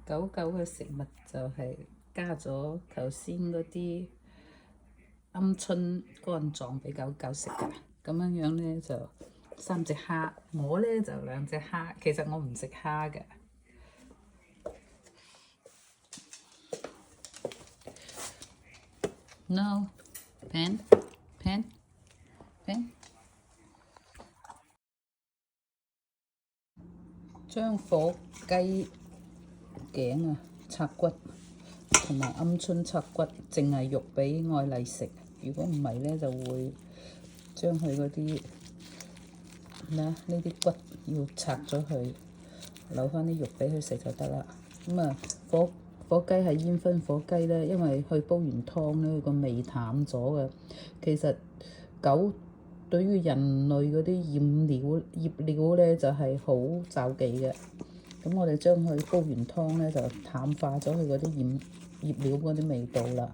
狗狗嘅食物就係加咗頭先嗰啲鵪鶉乾狀俾狗狗食㗎。咁樣咧就3隻蝦，我咧就2隻蝦。其實我唔食蝦嘅。No pen pen pen。將火雞頸啊、拆骨同埋鵪鶉拆骨，淨係肉俾愛麗食。如果唔係咧，就會將佢嗰啲呢啲骨要拆咗佢，留翻啲肉俾佢食就得啦。咁啊，火雞係煙燻火雞咧，因為佢煲完湯咧，個味淡咗嘅。其實狗對於人類嗰啲醃料咧，就係好就忌嘅。咁我哋將佢煲完湯咧，就淡化咗佢嗰啲醃料嗰啲味道啦。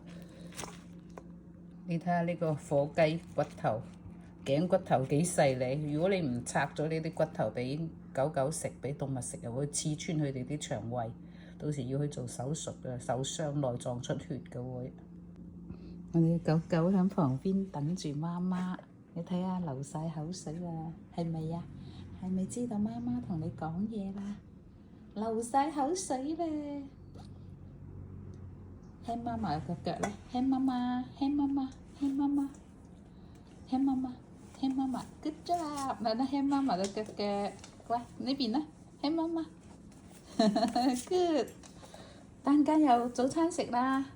你睇下呢個火雞骨頭、頸骨頭幾細膩。如果你唔拆咗呢啲骨頭俾狗狗食，俾動物食，又會刺穿佢哋啲腸胃，到時要去做手術嘅，受傷內臟出血嘅會。我哋狗狗喺旁邊等住媽媽，你睇下流晒口水啊，係咪啊？係咪知道媽媽同你講嘢啦？流晒口水咧，輕媽媽嘅腳咧，輕媽媽，輕媽媽，輕媽媽，輕媽媽，輕媽媽 ，good job！ 嗱，輕媽媽嘅腳，喂呢邊啦，輕媽媽，good！陣間有早餐食啦。